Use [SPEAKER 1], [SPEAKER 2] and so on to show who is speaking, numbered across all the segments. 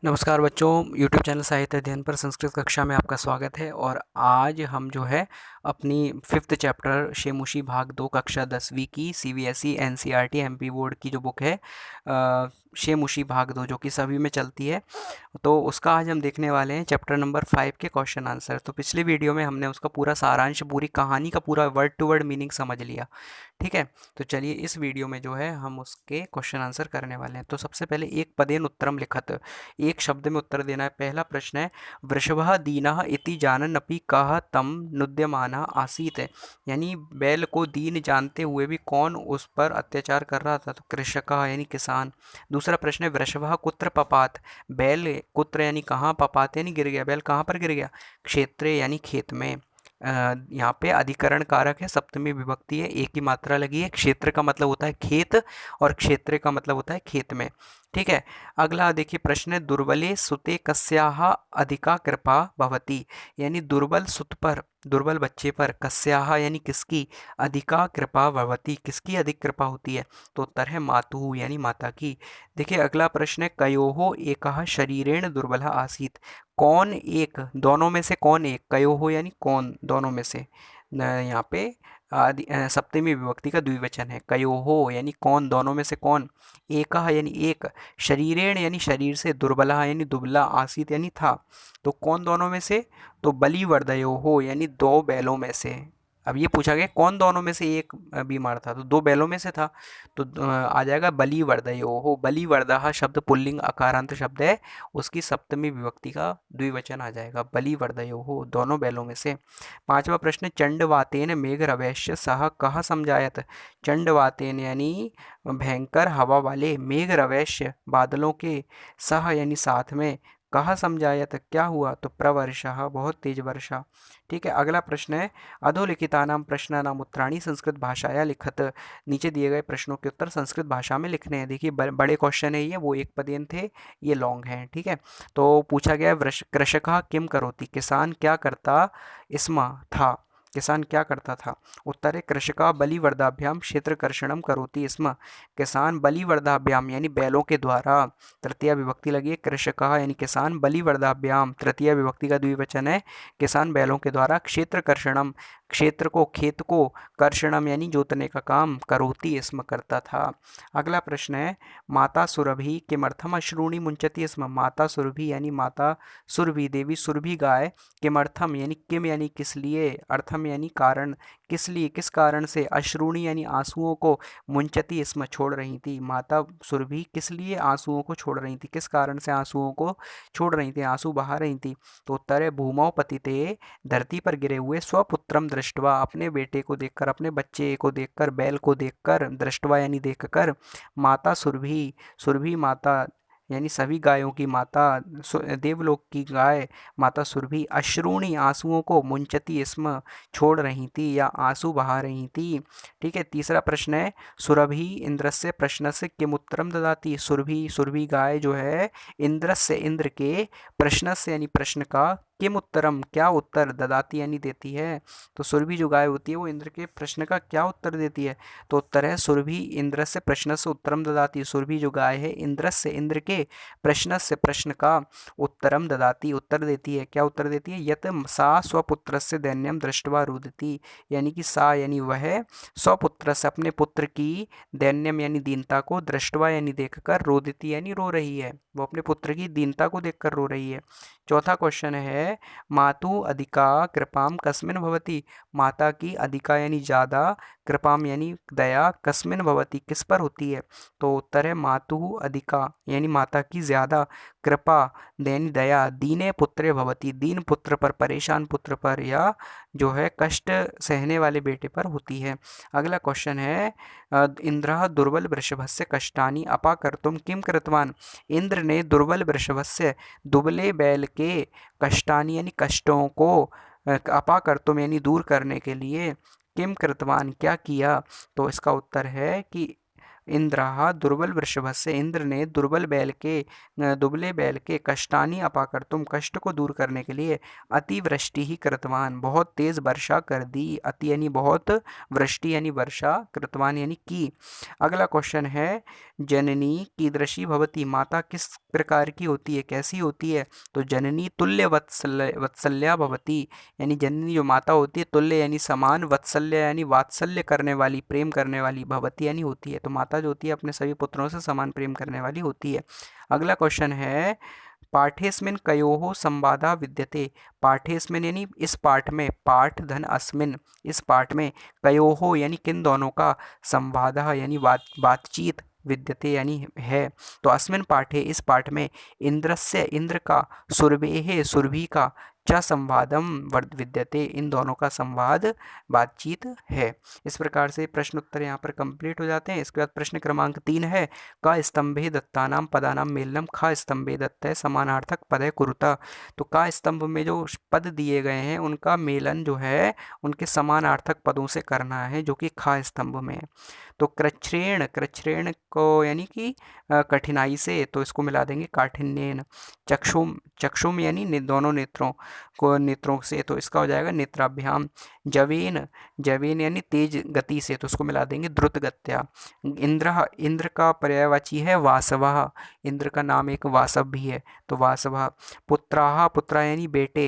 [SPEAKER 1] नमस्कार बच्चों, YouTube channel साहित्य अध्ययन पर संस्कृत कक्षा में आपका स्वागत है। और आज हम जो है अपनी फिफ्थ चैप्टर शेमुशी भाग 2 कक्षा 10वीं की सीबीएसई एनसीईआरटी एमपी बोर्ड की जो बुक है शेमुशी भाग 2 जो कि सभी में चलती है, तो उसका आज हम देखने वाले हैं चैप्टर नंबर 5 के क्वेश्चन आंसर। तो पिछली वीडियो में हमने उसका पूरा सारांश, पूरी कहानी का पूरा वर्ड टू वर्ड मीनिंग समझ लिया। ठीक है, तो चलिए इस वीडियो में जो है हम उसके क्वेश्चन आंसर करने वाले हैं। तो सबसे पहले एक पदेन उत्तरम लिखत, एक शब्द में उत्तर देना है। पहला प्रश्न है वृषभः दीनः इति जानन्नपि कः तं नुद्यमानः आसीत्, यानी बैल को दीन जानते हुए भी कौन उस पर अत्याचार कर रहा था? तो कृषकः यानी किसान। दूसरा प्रश्न है वृषभः कुत्र पपात, बैल कुत्र यानी कहाँ, पपात यानी गिर गया, बैल कहाँ पर गिर गया? क्षेत्रे यानी खेत में। यहाँ पे अधिकरण कारक है, सप्तमी विभक्ति है, एक ही मात्रा लगी है। क्षेत्र का मतलब होता है खेत और क्षेत्र का मतलब होता है खेत में। ठीक है, अगला देखिए प्रश्न है दुर्बले सुते कस्याः अधिका कृपा भवति, यानी दुर्बल सुत पर, दुर्बल बच्चे पर, कस्याः यानी किसकी, अधिका कृपा भवति किसकी अधिक कृपा होती है? तो उत्तर है मातुः यानी माता की। देखिए अगला प्रश्न है कयोः एकः शरीरेण दुर्बलः आसीत्, कौन एक, दोनों में से कौन एक, कयोः यानी कौन, दोनों में से। यहाँ पे सप्तमी विभक्ति का द्विवचन है, कयोः यानी कौन, दोनों में से कौन, एकः यानी एक, शरीरेण यानी शरीर से, दुर्बलः यानी दुबला, आसीत यानी था, तो कौन दोनों में से? तो बलिवर्धयोः यानी दो बैलों में से। अब ये पूछा गया कौन दोनों में से एक बीमार था, तो दो बैलों में से था, तो आ जाएगा बलिवर्धयोः। बलिवर्धः शब्द पुल्लिंग अकारांत शब्द है, उसकी सप्तमी विभक्ति का द्विवचन आ जाएगा, बलिवर्धयोः दोनों बैलों में से। पांचवा प्रश्न चंडवातेन मेघरवैश्य सह कह समझायत, चंडवातेन यानी भयंकर हवा वाले, मेघरवैश्य बादलों के, सह यानी साथ में, कहा समझायत क्या हुआ? तो प्रवर्षः बहुत तेज वर्षा। ठीक है, अगला प्रश्न है अधोलिखितानां प्रश्नानाम् उत्तराणि संस्कृत भाषाया लिखत, नीचे दिए गए प्रश्नों के उत्तर संस्कृत भाषा में लिखने हैं। देखिए बड़े क्वेश्चन है ये, वो एक पदेन थे, ये लॉन्ग हैं। ठीक है, तो पूछा गया है कृषकः किम करोति, किसान क्या करता स्म था, किसान क्या करता था? उत्तर है कृषका बलिवर्दाभ्याम क्षेत्रकर्षणम करोति स्म, किसान बलिवर्दाभ्याम यानी बैलों के द्वारा, तृतीया विभक्ति लगी है, कृषका यानी किसान, बलिवर्दाभ्याम तृतीया विभक्ति का द्विवचन है, किसान बैलों के द्वारा, क्षेत्रकर्षणम क्षेत्र को, खेत को, कर्षणम यानी जोतने का काम, करोति स्म करता था। अगला प्रश्न है माता सुरभि किमर्थम अश्रूणि मुंचति स्म, माता सुरभि यानी माता सुरभि, देवी सुरभि गाय, किमर्थम यानी किम यानी किस लिए, अर्थम यानी कारण, किस लिए, किस कारण से, अश्रूणी यानी आंसुओं को, मुंचती स्म छोड़ रही थी, माता सुरभि किस लिए आंसुओं को छोड़ रही थी, किस कारण से आंसुओं को छोड़ रही थी, आंसू बहा रही थी? तो उत्तर है भूमौ पतिते, धरती पर गिरे हुए, स्वपुत्रम दृष्टवा अपने बेटे को देखकर, अपने बच्चे को देखकर, बैल को देखकर, दृष्टवा यानी देखकर, माता सुरभि, सुरभि माता यानी सभी गायों की माता, देवलोक की गाय माता सुरभि, अश्रूणी आंसुओं को, मुंचती स्म छोड़ रही थी या आंसू बहा रही थी। ठीक है, तीसरा प्रश्न है सुरभि इंद्रस्य प्रश्नस्य किम उत्तरम ददाति, सुरभि, सुरभि गाय जो है इंद्रस्य इंद्र के, प्रश्नस्य यानी प्रश्न का, किम उत्तरम क्या उत्तर, ददाती यानी देती है, तो सुरभि जो गाय होती है वो इंद्र के प्रश्न का क्या उत्तर देती है? तो उत्तर है सुरभि इंद्रस्य प्रश्नस्य उत्तरम ददाती, सुरभि जो गाय है इंद्रस्य इंद्र के, प्रश्नस्य प्रश्न का, उत्तरम ददाती उत्तर देती है, क्या उत्तर देती है? यत सा स्वपुत्रस्य दैन्यम दृष्ट्वा रुदति, यानी कि सा यानी वह स्वपुत्र से अपने पुत्र की, दैन्यम यानी दीनता को, दृष्टवा यानी देखकर, रोदिति यानी रो रही है, वो अपने पुत्र की दीनता को देखकर रो रही है। चौथा क्वेश्चन है मातु अधिका कृपाम कस्मिन भवति, माता की अधिका यानी ज़्यादा, कृपाम यानी दया, कस्मिन भवति किस पर होती है? तो उत्तर है मातु अधिका यानी माता की ज़्यादा, कृपा यानी दया, दीने पुत्रे भवति दीन पुत्र पर, परेशान पुत्र पर, या जो है कष्ट सहने वाले बेटे पर होती है। अगला क्वेश्चन है इंद्रः दुर्बल वृषभस्य कष्टानि अपाकर्तुं किम कृतवान, इंद्र ने दुर्बल वृषभस्य दुबले बैल के, कष्टानि यानी कष्टों को, अपाकर्तुम यानी दूर करने के लिए, किम कृतवान क्या किया? तो इसका उत्तर है कि इंद्रः दुर्बल वृषभस्य, इंद्र ने दुबले बैल के कष्टानि अपाकर्तुम, कष्ट को दूर करने के लिए अतिवृष्टि ही कृतवान, बहुत तेज वर्षा कर दी। अति यानी बहुत, वृष्टि यानी वर्षा, कृतवान यानी की। अगला क्वेश्चन है, जननी कीदृशी भवती, माता किस प्रकार की होती है, कैसी होती है? तो जननी तुल्य वत्सल्या भवती, यानी जननी जो माता होती है, तुल्य यानी समान, वत्सल्य यानी वात्सल्य करने वाली, प्रेम करने वाली, भवती यानी होती है। तो माता जो होती है अपने सभी पुत्रों से समान प्रेम करने वाली होती है। अगला क्वेश्चन है, पाठेस्मिन् कयोः संवादः विद्यते, पाठेस्मिन् यानी इस पाठ में, पाठ धन अस्मिन् इस पाठ में, कयोः यानी किन दोनों का, संवादः यानी बातचीत, विद्यते यानी है। तो अस्मिन् पाठे इस पाठ में, इंद्रस्य इंद्र का, सुरभेः सुरभि का, च संवादम विद्यते इन दोनों का संवाद, बातचीत है। इस प्रकार से प्रश्न उत्तर यहाँ पर कंप्लीट हो जाते हैं। इसके बाद प्रश्न क्रमांक 3 है, का स्तंभे दत्तानां पदानां मेलनम खा स्तंभे दत्त समानार्थक पदय कुरुता। तो का स्तंभ में जो पद दिए गए हैं उनका मेलन जो है उनके समानार्थक पदों से करना है, जो कि खा स्तंभ में है। तो कृच्छ्रेण, कृच्छ्रेण को यानी कि कठिनाई से, तो इसको मिला देंगे काठिन्येन। चक्षुम, चक्षुम यानी दोनों नेत्रों को, नेत्रों से, तो इसका हो जाएगा नेत्राभ्याम। जवेन, जवेन यानी तेज गति से, तो उसको मिला देंगे द्रुत गत्या। इंद्र, इंद्र का पर्यायवाची है वासवः, इंद्र का नाम एक वासव भी है, तो वासवः। पुत्राः, पुत्रा यानी बेटे,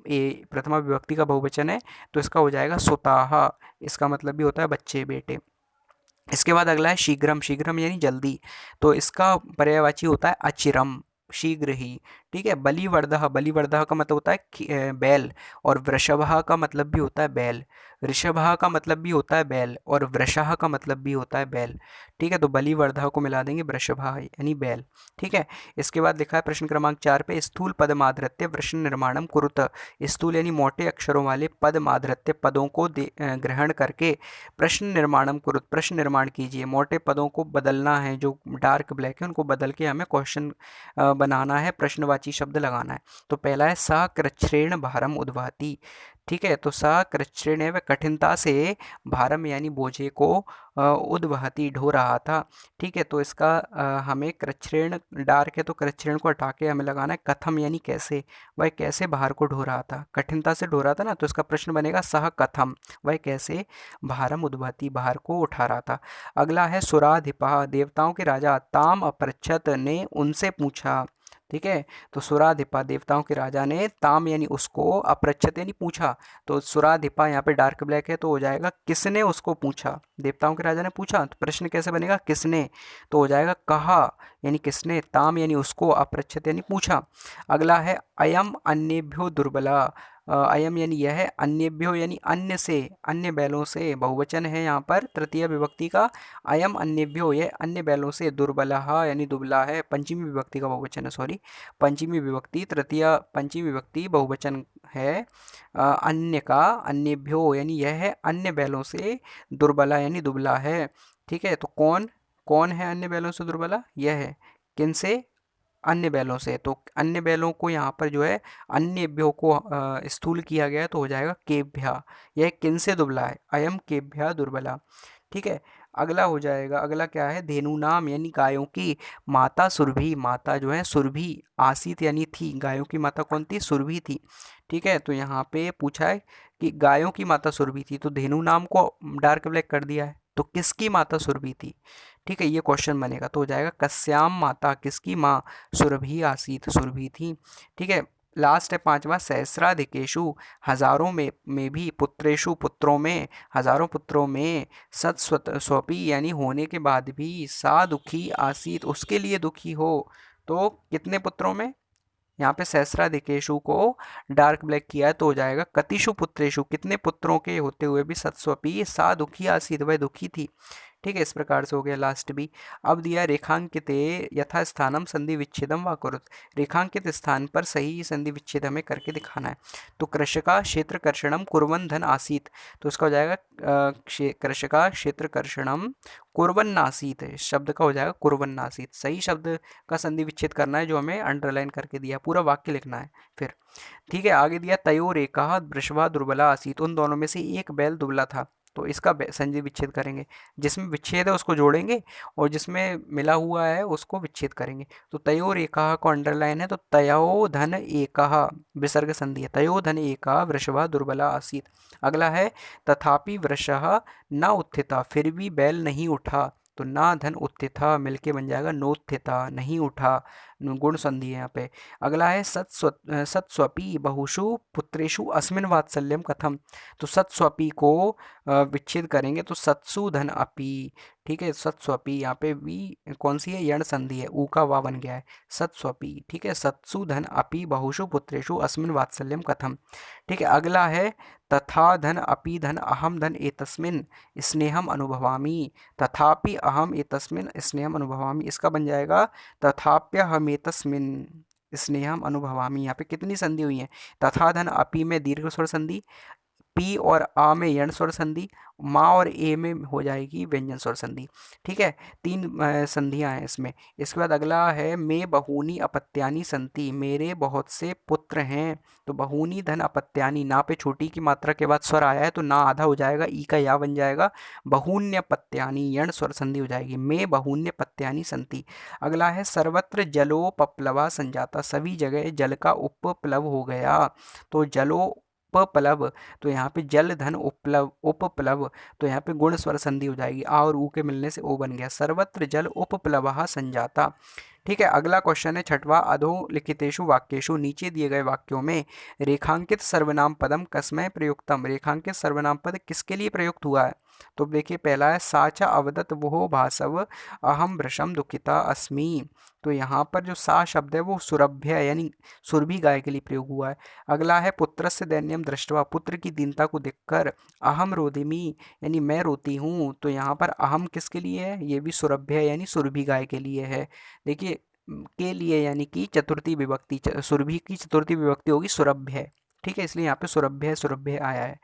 [SPEAKER 1] ये प्रथमा विभक्ति का बहुवचन है, तो इसका हो जाएगा सुताः, इसका मतलब भी होता है बच्चे, बेटे। इसके बाद अगला है शीघ्रम, शीघ्रम यानी जल्दी, तो इसका पर्यायवाची होता है अचिरम, शीघ्र ही। ठीक है। बलिवर्धः, बलिवर्धः का मतलब होता है बैल, और वृषभः का मतलब भी होता है बैल, ऋषभः का मतलब भी होता है बैल, और वृषः का मतलब भी होता है बैल। ठीक है, तो बलिवर्धः को मिला देंगे वृषभः यानी बैल। ठीक है। इसके बाद लिखा है प्रश्न क्रमांक 4 पे, स्थूल पदमाधृत्य वृषण निर्माणम कुरुत, स्थूल यानी मोटे अक्षरों वाले पदमाधृत्य पदों को ग्रहण करके प्रश्न निर्माणम कुरुत, प्रश्न निर्माण कीजिए। मोटे पदों को बदलना है, जो डार्क ब्लैक है उनको बदल के हमें क्वेश्चन बनाना है, प्रश्नवाची शब्द लगाना है। तो पहला है सा कृच्छ्रेण भारम उद्वहति। ठीक है, तो सा कृच्छ्रेण है वह कठिनता से भारम यानी बोझे को उद्वहति ढो रहा था। ठीक है, तो इसका हमें कृच्छ्रेण डार्क है तो कृच्छ्रेण को हटा के हमें लगाना है कथम यानी कैसे, वह कैसे भार को ढो रहा था, कठिनता से ढो रहा था ना, तो इसका प्रश्न बनेगा सह कथम, वह कैसे भारम उद्वहति भार को उठा रहा था। अगला है सुराधिपा, देवताओं के राजा ताम अपृच्छत ने उनसे पूछा। ठीक है, तो सुराधिपा देवताओं के राजा ने ताम यानी उसको, अपृच्छत यानी पूछा, तो सुराधिपा यहाँ पे डार्क ब्लैक है तो हो जाएगा किसने उसको पूछा, देवताओं के राजा ने पूछा, तो प्रश्न कैसे बनेगा किसने, तो हो जाएगा कहा यानी किसने, ताम यानी उसको, अपृच्छत यानी पूछा। अगला है अयम अन्येभ्यो दुर्बला, अयम यानी यह, अन्येभ्यो यानी अन्य से, अन्य बैलों से, बहुवचन है यहाँ पर तृतीय विभक्ति का, अयम अन्येभ्यो यह अन्य बैलों से, दुर्बलः यानी दुबला है, पंचमी विभक्ति का बहुवचन है, सॉरी पंचमी विभक्ति, तृतीय पंचमी विभक्ति बहुवचन है। अन्य का, अन्येभ्यो यानी यह है अन्य बैलों से, दुर्बला यानी दुबला है। ठीक है, तो कौन, कौन है अन्य बैलों से दुर्बला, यह है, किन से, अन्य बैलों से, तो अन्य बैलों को यहाँ पर जो है अन्येभ्यो को स्थूल किया गया है, तो हो जाएगा केभ्या, यह किन से दुबला है, अयम केभ्या दुर्बला। ठीक है, अगला हो जाएगा, अगला क्या है, धेनु नाम यानी गायों की माता सुरभि, माता जो है सुरभि, आसित यानी थी, गायों की माता कौन थी, सुरभि थी। ठीक है, तो यहाँ पे पूछा है कि गायों की माता सुरभि थी, तो धेनु नाम को डार्क ब्लैक कर दिया है, तो किसकी माता सुरभि थी। ठीक है, ये क्वेश्चन बनेगा, तो हो जाएगा कस्याम माता, किसकी माँ, सुरभि आसीत, सुरभि थी। ठीक है, लास्ट है पांचवा, सहस्राधिकेशु हजारों में भी, पुत्रेशु पुत्रों में, हजारों पुत्रों में, सत स्वपी यानी होने के बाद भी, सा दुखी आसीत उसके लिए दुखी हो, तो कितने पुत्रों में, यहाँ पे सहस्राधिकेशु को डार्क ब्लैक किया है, तो हो जाएगा कतिशु पुत्रेशु, कितने पुत्रों के होते हुए भी सत्स्वपी सा दुखी आसीत वह दुखी थी। ठीक है, इस प्रकार से हो गया लास्ट भी। अब दिया रेखांकिते यथा स्थानम संधि विच्छेदम व कुरुत, रेखांकित स्थान पर सही संधि विच्छेद हमें करके दिखाना है। तो कृषका क्षेत्र कर्षणम कुर्वन् धन आसीत, तो उसका हो जाएगा कृषका क्षेत्र कर्षणम कुर्वन्नासीत, शब्द का हो जाएगा कुर्वन्नासीत, सही शब्द का संधि विच्छेद करना है जो हमें अंडरलाइन करके दिया, पूरा वाक्य लिखना है फिर। ठीक है, आगे दिया तयोर एका वृषभा दुर्बला आसीत, उन दोनों में से एक बैल दुबला था, तो इसका संधि विच्छेद करेंगे। जिसमें विच्छेद है उसको जोड़ेंगे और जिसमें मिला हुआ है उसको विच्छेद करेंगे। तो तयोर एकः को अंडरलाइन है, तो तयो धन एकः विसर्ग संधि है। तयो धन एकः वृषभः दुर्बला आसीत्। अगला है तथापि वृषः न उत्थिता, फिर भी बैल नहीं उठा। तो ना धन उत्थिता मिलके बन जाएगा नोत्थिता, नहीं उठा, गुण संधि है यहाँ पे। अगला है सत्स्वपि बहुषु पुत्रेषु अस्मिन वात्सल्यम कथम। तो सत्स्वपि को विच्छेद करेंगे तो सत्सु धन अपि। ठीक है, सत्स्वपि यहाँ पे वी कौन सी है, यण संधि है, ऊ का वा बन गया है, सत्स्वपि। ठीक है, सत्सु धन अपि बहुषु पुत्रेषु अस्मिन वात्सल्यम कथम। ठीक है, अगला है तथा धन अपि धन अहम धन एतस्मिन स्नेहम अनुभवामि। तथापि अहम एतस्मिन स्नेहम अनुभवामि, इसका बन जाएगा तथाप्यहमेतस्मिन स्नेहम अनुभवामि। यहाँ पे कितनी संधि हुई है, तथा धन अपि में दीर्घ स्वर संधि, पी और आ में यण स्वर संधि, माँ और ए में हो जाएगी व्यंजन स्वर संधि। ठीक है, तीन संधियां हैं इसमें। इसके बाद अगला है मे बहूनी अपत्यानी संति, मेरे बहुत से पुत्र हैं। तो बहूनी धन अपत्यानी, ना पे छोटी की मात्रा के बाद स्वर आया है तो ना आधा हो जाएगा, ई का या बन जाएगा, बहून्य पत्यानी यण स्वर संधि हो जाएगी, मे बहून्य पत्यानी संति। अगला है सर्वत्र जलोपप्लवा संजाता, सभी जगह जल का उपप्लव हो गया। तो जलो उपप्लव, तो यहाँ पे जल धन उपप्लव, उपप्लव, तो यहाँ पे गुण स्वर संधि हो जाएगी, आ और ऊ के मिलने से ओ बन गया, सर्वत्र जल उपप्लवः संजाता। ठीक है, अगला क्वेश्चन है छठवां, अधोलिखितेषु वाक्येषु, नीचे दिए गए वाक्यों में रेखांकित सर्वनाम पदम कस्मै प्रयुक्तम, रेखांकित सर्वनाम पद किसके लिए प्रयुक्त हुआ है। तो देखिए पहला है साचा अवदत वो भासव अहम भृशम दुखिता अस्मि। तो यहाँ पर जो सा शब्द है वो सुरभ्य यानी सुरभि गाय के लिए प्रयोग हुआ है। अगला है पुत्रस्य दैन्यम दृष्ट्वा, पुत्र की दीनता को देखकर अहम रोदिमी यानी मैं रोती हूँ। तो यहाँ पर अहम किसके लिए है, ये भी सुरभ्य यानी सुरभि गाय के लिए है। देखिए के लिए यानी कि चतुर्थी विभक्ति, सुरभि की चतुर्थी विभक्ति होगी सुरभ्य। ठीक है, इसलिए यहाँ पे सुरभ्य सुरभ्य आया है।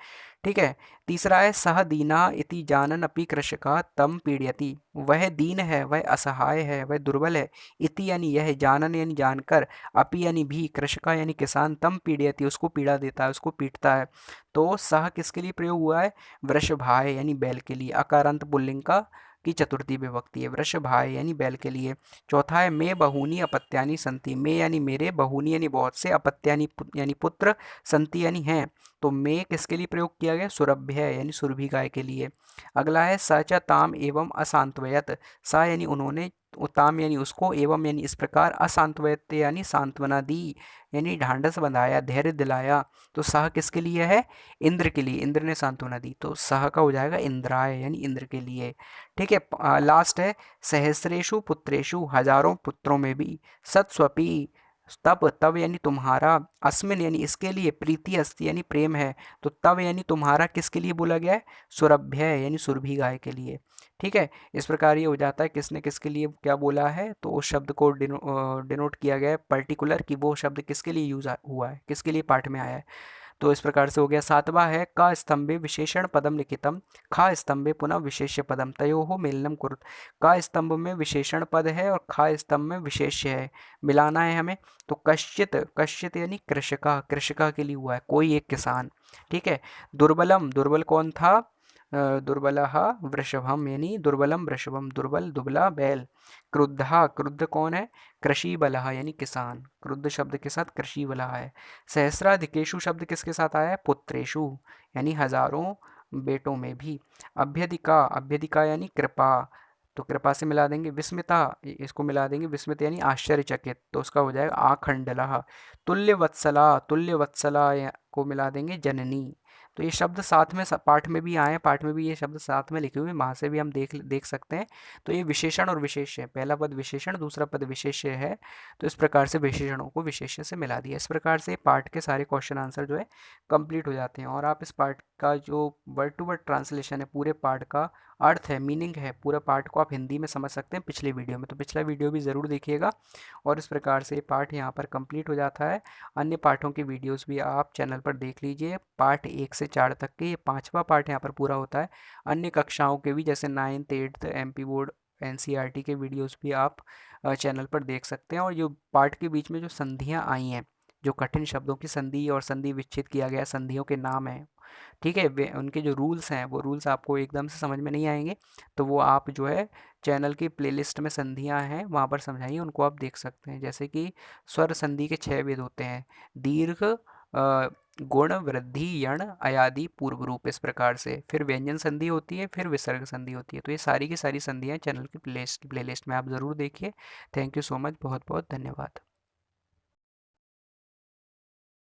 [SPEAKER 1] ठीक है, तीसरा है सह दीना इति जानन अपि कृषका तम पीड़यति, वह दीन है, वह असहाय है, वह दुर्बल है, इति यानी यह, जानन यानी जानकर, अपि यानी भी, कृषका यानी किसान, तम पीड़यति उसको पीड़ा देता है, उसको पीटता है। तो सह किसके लिए प्रयोग हुआ है, वृषभाय यानी बैल के लिए, अकारांत पुल्लिंग का की चतुर्थी विभक्ति है, वृषभाय यानी बैल के लिए। चौथा है मे बहूनी अपत्यानी संति, मे यानी मेरे, बहूनी यानी बहुत से, अपत्यानी यानी पुत्र, संति यानी हैं। तो मे किसके लिए प्रयोग किया गया, सुरभ्य यानी सुरभि गाय के लिए। अगला है सच ताम एवं असांत्वयत, सा यानी उन्होंने, ताम यानी उसको, एवं यानी इस प्रकार, असांत्वयत यानी सांत्वना दी यानी ढांढस बंधाया, धैर्य दिलाया। तो सह किसके लिए है, इंद्र के लिए, इंद्र ने सांत्वना दी, तो सह का हो जाएगा इंद्राय यानी इंद्र के लिए। ठीक है, लास्ट है सहस्रेशु पुत्रेशु, हजारों पुत्रों में भी, सत्स्वपी तब, तब यानी तुम्हारा, अस्मिन यानी इसके लिए, प्रीति अस्ति यानी प्रेम है। तो तब यानी तुम्हारा किसके लिए बोला गया है, सुरभ्य यानी सुरभि गाय के लिए। ठीक है, इस प्रकार ये हो जाता है किसने किसके लिए क्या बोला है, तो उस शब्द को डिनोट किया गया है पर्टिकुलर कि वो शब्द किसके लिए यूज हुआ है, किसके लिए पाठ में आया है। तो इस प्रकार से हो गया। सातवां है का स्तंभे विशेषण पदम लिखितम, खा स्तंभे पुनः विशेष्य पदम, तयोः मेलनम कुरुत। का स्तंभ में विशेषण पद है और खा स्तंभ में विशेष्य है, मिलाना है हमें। तो कश्चित, कश्चित यानी कृषका, कृषका के लिए हुआ है, कोई एक किसान। ठीक है, दुर्बलम, दुर्बल कौन था, दुर्बलः वृषभम यानी दुर्बलम वृषभम, दुर्बल दुबला बैल। क्रुद्धः, क्रुद्ध कौन है, कृषि बलः यानी किसान, क्रुद्ध शब्द के साथ कृषि बलः है। सहस्राधिकेशु शब्द किसके साथ आया है, पुत्रेशु यानी हजारों बेटों में भी। अभ्यधिका, अभ्यधिका यानी कृपा, तो कृपा से मिला देंगे विस्मिता, इसको मिला देंगे विस्मित यानी आश्चर्यचकित, तो उसका हो जाएगा आखंडलः। तुल्य वत्सला, तुल्य वत्सला को मिला देंगे जननी। तो ये शब्द साथ में पाठ में भी आए हैं, पाठ में भी ये शब्द साथ में लिखे हुए, वहाँ से भी हम देख सकते हैं। तो ये विशेषण और विशेष्य, पहला पद विशेषण, दूसरा पद विशेष्य है। तो इस प्रकार से विशेषणों को विशेष्य से मिला दिया। इस प्रकार से पाठ के सारे क्वेश्चन आंसर जो है कंप्लीट हो जाते हैं। और आप इस पाठ का जो वर्ड टू वर्ड ट्रांसलेशन है, पूरे पाठ का अर्थ है, मीनिंग है, पूरा पाठ को आप हिंदी में समझ सकते हैं पिछले वीडियो में, तो पिछला वीडियो भी ज़रूर देखिएगा। और इस प्रकार से पाठ यहाँ पर कंप्लीट हो जाता है। अन्य पाठों के वीडियोस भी आप चैनल पर देख लीजिए, पार्ट 1 से 4 तक के, ये 5वां पार्ट यहाँ पर पूरा होता है। अन्य कक्षाओं के भी जैसे 9th 8th MP board NCERT के वीडियोस भी आप चैनल पर देख सकते हैं। और जो पार्ट के बीच में जो संधियाँ आई हैं, जो कठिन शब्दों की संधि और संधि विच्छेद किया गया संधियों के नाम हैं, ठीक है, वे उनके जो रूल्स हैं वो रूल्स आपको एकदम से समझ में नहीं आएंगे, तो वो आप जो है चैनल की प्लेलिस्ट में संधियाँ हैं वहाँ पर समझाइए, उनको आप देख सकते हैं। जैसे कि स्वर संधि के 6 भेद होते हैं, दीर्घ, गुण, वृद्धि, यण, अयादि, पूर्व रूप, इस प्रकार से। फिर व्यंजन संधि होती है, फिर विसर्ग संधि होती है। तो ये सारी की सारी संधियाँ चैनल की प्लेलिस्ट में आप ज़रूर देखिए। थैंक यू सो मच, बहुत बहुत धन्यवाद।